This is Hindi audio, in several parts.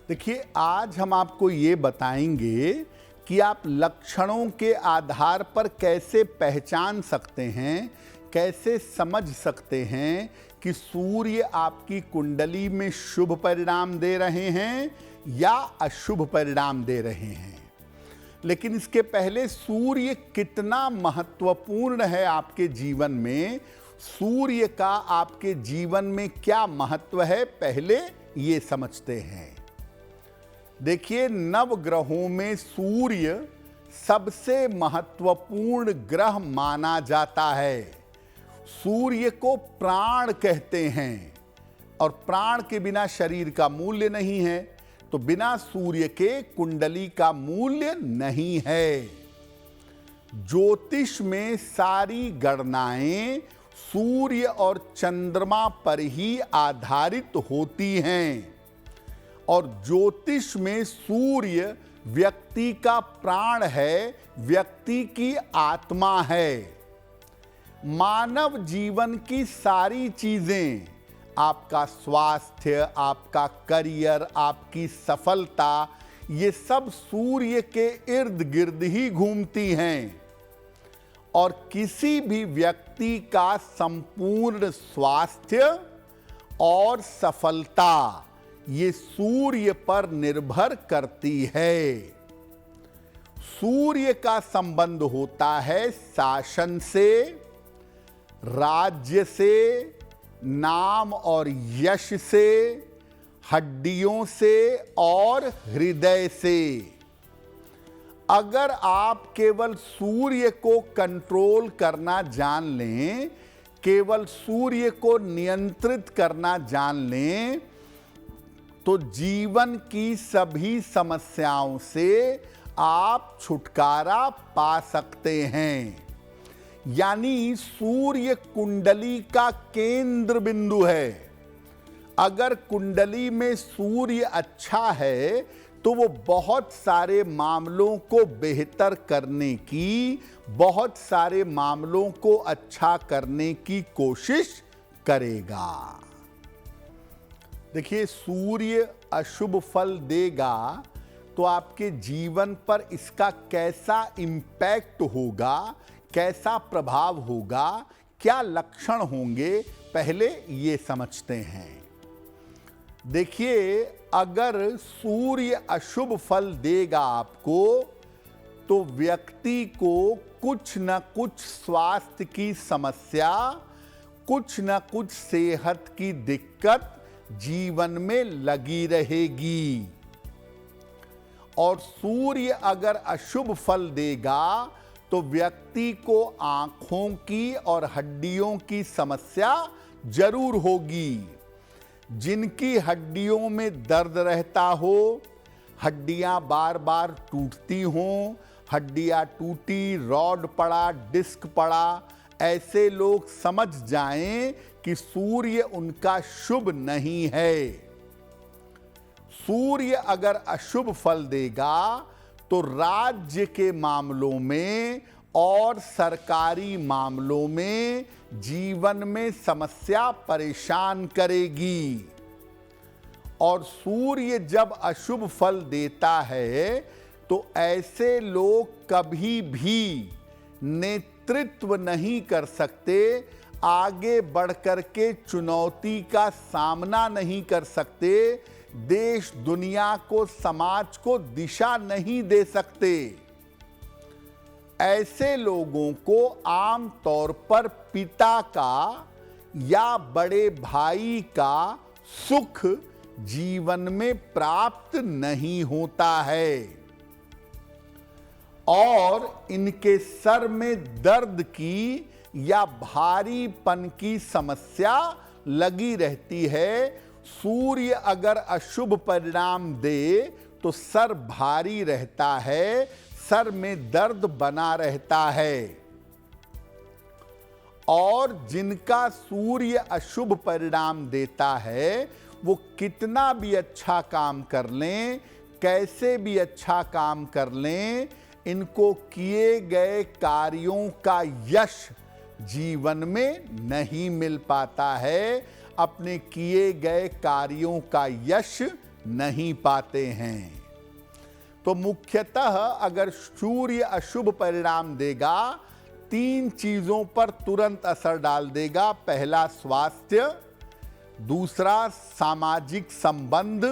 देखिए, आज हम आपको ये बताएंगे कि आप लक्षणों के आधार पर कैसे पहचान सकते हैं, कैसे समझ सकते हैं कि सूर्य आपकी कुंडली में शुभ परिणाम दे रहे हैं या अशुभ परिणाम दे रहे हैं। लेकिन इसके पहले सूर्य कितना महत्वपूर्ण है आपके जीवन में, सूर्य का आपके जीवन में क्या महत्व है, पहले ये समझते हैं। देखिए, नवग्रहों में सूर्य सबसे महत्वपूर्ण ग्रह माना जाता है। सूर्य को प्राण कहते हैं और प्राण के बिना शरीर का मूल्य नहीं है, तो बिना सूर्य के कुंडली का मूल्य नहीं है। ज्योतिष में सारी गणनाएं सूर्य और चंद्रमा पर ही आधारित होती हैं और ज्योतिष में सूर्य व्यक्ति का प्राण है, व्यक्ति की आत्मा है। मानव जीवन की सारी चीजें, आपका स्वास्थ्य, आपका करियर, आपकी सफलता, ये सब सूर्य के इर्द गिर्द ही घूमती हैं और किसी भी व्यक्ति का संपूर्ण स्वास्थ्य और सफलता ये सूर्य पर निर्भर करती है। सूर्य का संबंध होता है शासन से, राज्य से, नाम और यश से, हड्डियों से और हृदय से। अगर आप केवल सूर्य को कंट्रोल करना जान लें, केवल सूर्य को नियंत्रित करना जान लें, तो जीवन की सभी समस्याओं से आप छुटकारा पा सकते हैं। यानी सूर्य कुंडली का केंद्र बिंदु है। अगर कुंडली में सूर्य अच्छा है तो वो बहुत सारे मामलों को बेहतर करने की, बहुत सारे मामलों को अच्छा करने की कोशिश करेगा। देखिए, सूर्य अशुभ फल देगा तो आपके जीवन पर इसका कैसा इंपैक्ट होगा, कैसा प्रभाव होगा, क्या लक्षण होंगे, पहले ये समझते हैं। देखिए, अगर सूर्य अशुभ फल देगा आपको तो व्यक्ति को कुछ न कुछ स्वास्थ्य की समस्या, कुछ न कुछ सेहत की दिक्कत जीवन में लगी रहेगी। और सूर्य अगर अशुभ फल देगा तो व्यक्ति को आंखों की और हड्डियों की समस्या जरूर होगी। जिनकी हड्डियों में दर्द रहता हो, हड्डियां बार बार टूटती हों, हड्डियां टूटी, रॉड पड़ा, डिस्क पड़ा, ऐसे लोग समझ जाएं कि सूर्य उनका शुभ नहीं है। सूर्य अगर अशुभ फल देगा तो राज्य के मामलों में और सरकारी मामलों में जीवन में समस्या परेशान करेगी। और सूर्य जब अशुभ फल देता है तो ऐसे लोग कभी भी नेतृत्व नहीं कर सकते, आगे बढ़कर के चुनौती का सामना नहीं कर सकते, देश दुनिया को, समाज को दिशा नहीं दे सकते। ऐसे लोगों को आम तौर पर पिता का या बड़े भाई का सुख जीवन में प्राप्त नहीं होता है और इनके सर में दर्द की या भारीपन की समस्या लगी रहती है। सूर्य अगर अशुभ परिणाम दे तो सर भारी रहता है, सर में दर्द बना रहता है। और जिनका सूर्य अशुभ परिणाम देता है वो कितना भी अच्छा काम कर लें, कैसे भी अच्छा काम कर लें, इनको किए गए कार्यों का यश जीवन में नहीं मिल पाता है, अपने किए गए कार्यों का यश नहीं पाते हैं। तो मुख्यतः अगर सूर्य अशुभ परिणाम देगा, 3 चीजों पर तुरंत असर डाल देगा। पहला स्वास्थ्य, दूसरा सामाजिक संबंध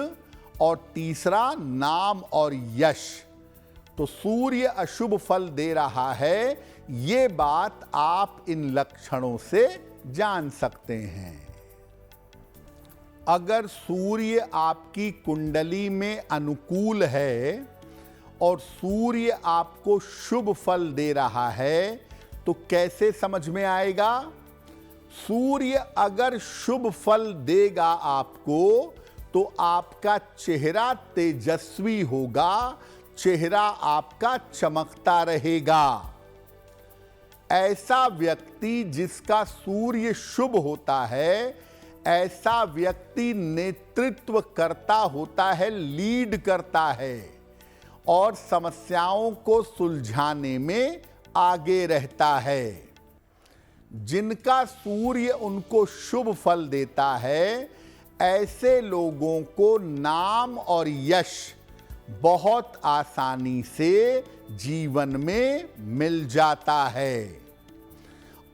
और तीसरा नाम और यश। तो सूर्य अशुभ फल दे रहा है, ये बात आप इन लक्षणों से जान सकते हैं। अगर सूर्य आपकी कुंडली में अनुकूल है और सूर्य आपको शुभ फल दे रहा है, तो कैसे समझ में आएगा? सूर्य अगर शुभ फल देगा आपको, तो आपका चेहरा तेजस्वी होगा, चेहरा आपका चमकता रहेगा। ऐसा व्यक्ति जिसका सूर्य शुभ होता है, ऐसा व्यक्ति नेतृत्व करता होता है, लीड करता है और समस्याओं को सुलझाने में आगे रहता है। जिनका सूर्य उनको शुभ फल देता है, ऐसे लोगों को नाम और यश बहुत आसानी से जीवन में मिल जाता है।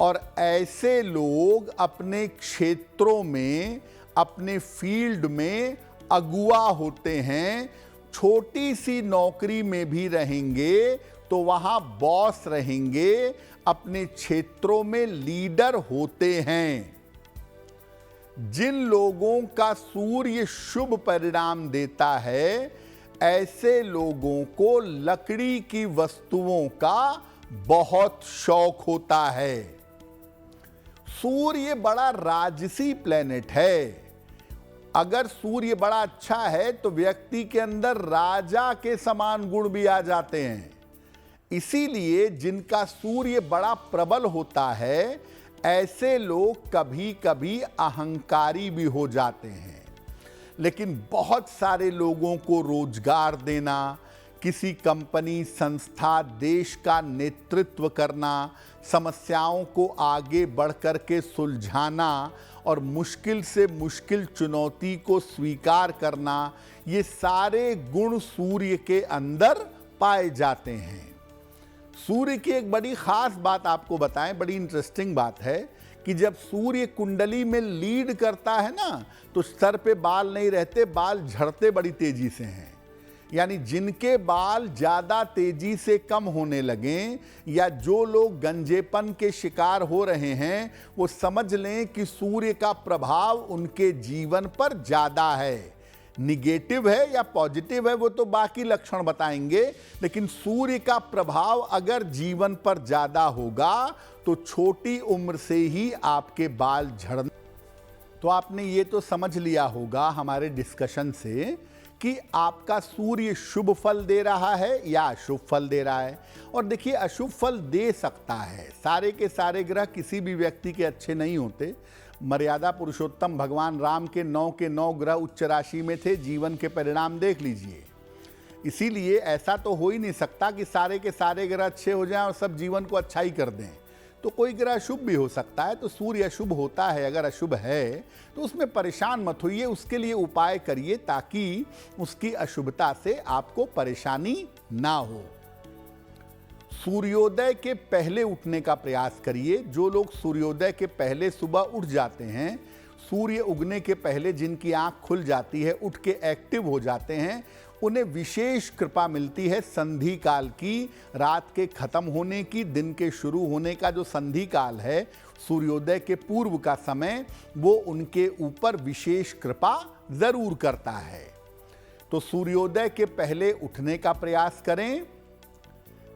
और ऐसे लोग अपने क्षेत्रों में, अपने फील्ड में अगुवा होते हैं। छोटी सी नौकरी में भी रहेंगे तो वहां बॉस रहेंगे, अपने क्षेत्रों में लीडर होते हैं। जिन लोगों का सूर्य शुभ परिणाम देता है, ऐसे लोगों को लकड़ी की वस्तुओं का बहुत शौक होता है। सूर्य बड़ा राजसी प्लेनेट है। अगर सूर्य बड़ा अच्छा है तो व्यक्ति के अंदर राजा के समान गुण भी आ जाते हैं। इसीलिए जिनका सूर्य बड़ा प्रबल होता है, ऐसे लोग कभी कभी अहंकारी भी हो जाते हैं। लेकिन बहुत सारे लोगों को रोजगार देना, किसी कंपनी, संस्था, देश का नेतृत्व करना, समस्याओं को आगे बढ़कर के सुलझाना और मुश्किल से मुश्किल चुनौती को स्वीकार करना, ये सारे गुण सूर्य के अंदर पाए जाते हैं। सूर्य की एक बड़ी खास बात आपको बताएं, बड़ी इंटरेस्टिंग बात है कि जब सूर्य कुंडली में लीड करता है ना, तो सर पे बाल नहीं रहते, बाल झड़ते बड़ी तेजी से हैं। यानी जिनके बाल ज्यादा तेजी से कम होने लगें या जो लोग गंजेपन के शिकार हो रहे हैं, वो समझ लें कि सूर्य का प्रभाव उनके जीवन पर ज्यादा है। निगेटिव है या पॉजिटिव है वो तो बाकी लक्षण बताएंगे, लेकिन सूर्य का प्रभाव अगर जीवन पर ज्यादा होगा तो छोटी उम्र से ही आपके बाल झड़ने। तो आपने ये तो समझ लिया होगा हमारे डिस्कशन से कि आपका सूर्य शुभ फल दे रहा है या अशुभ फल दे रहा है। और देखिए, अशुभ फल दे सकता है, सारे के सारे ग्रह किसी भी व्यक्ति के अच्छे नहीं होते। मर्यादा पुरुषोत्तम भगवान राम के 9 के 9 ग्रह उच्च राशि में थे, जीवन के परिणाम देख लीजिए। इसीलिए ऐसा तो हो ही नहीं सकता कि सारे के सारे ग्रह अच्छे हो जाएं और सब जीवन को अच्छा ही कर दें। तो कोई ग्रह अशुभ भी हो सकता है। तो सूर्य अशुभ होता है, अगर अशुभ है तो उसमें परेशान मत होइए, उसके लिए उपाय करिए ताकि उसकी अशुभता से आपको परेशानी ना हो। सूर्योदय के पहले उठने का प्रयास करिए। जो लोग सूर्योदय के पहले सुबह उठ जाते हैं, सूर्य उगने के पहले जिनकी आंख खुल जाती है, उठ के एक्टिव हो जाते हैं, उन्हें विशेष कृपा मिलती है संधि काल की, रात के खत्म होने की, दिन के शुरू होने का जो संधि काल है, सूर्योदय के पूर्व का समय, वो उनके ऊपर विशेष कृपा जरूर करता है। तो सूर्योदय के पहले उठने का प्रयास करें।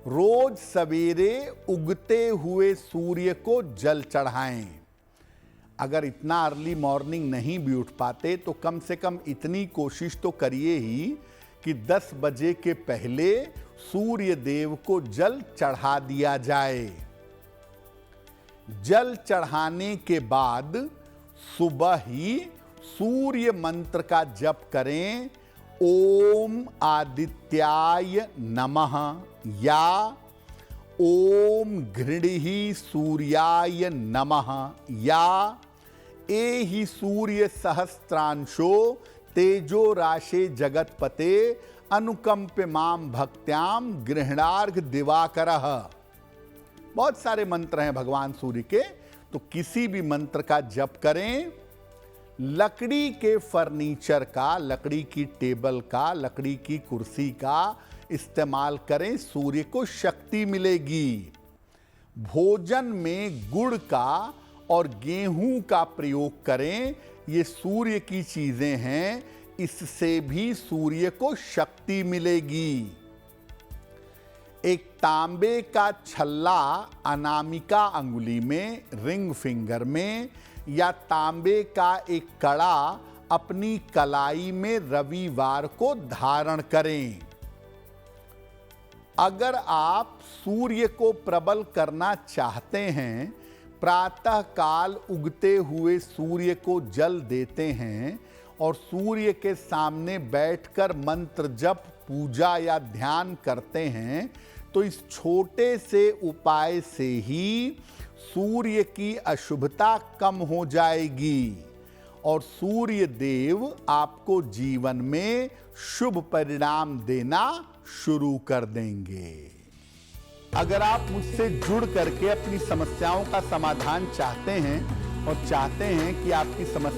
रोज सवेरे उगते हुए सूर्य को जल चढ़ाएं। अगर इतना अर्ली मॉर्निंग नहीं भी उठ पाते तो कम से कम इतनी कोशिश तो करिए ही कि 10 बजे के पहले सूर्य देव को जल चढ़ा दिया जाए। जल चढ़ाने के बाद सुबह ही सूर्य मंत्र का जप करें। ओम आदित्याय नमः या ओम घृणिहि सूर्याय नमः या एहि सूर्य सहस्त्रांशो तेजो राशे जगतपते अनुकंपमाम भक्त्याम गृहणार्घ दिवाकरः। बहुत सारे मंत्र हैं भगवान सूर्य के, तो किसी भी मंत्र का जप करें। लकड़ी के फर्नीचर का, लकड़ी की टेबल का, लकड़ी की कुर्सी का इस्तेमाल करें, सूर्य को शक्ति मिलेगी। भोजन में गुड़ का और गेहूं का प्रयोग करें, ये सूर्य की चीजें हैं, इससे भी सूर्य को शक्ति मिलेगी। एक तांबे का छल्ला अनामिका अंगुली में, रिंग फिंगर में, या तांबे का एक कड़ा अपनी कलाई में रविवार को धारण करें। अगर आप सूर्य को प्रबल करना चाहते हैं, प्रातः काल उगते हुए सूर्य को जल देते हैं और सूर्य के सामने बैठकर मंत्र जप, पूजा या ध्यान करते हैं, तो इस छोटे से उपाय से ही सूर्य की अशुभता कम हो जाएगी और सूर्य देव आपको जीवन में शुभ परिणाम देना शुरू कर देंगे। अगर आप मुझसे जुड़ करके अपनी समस्याओं का समाधान चाहते हैं और चाहते हैं कि आपकी समस्या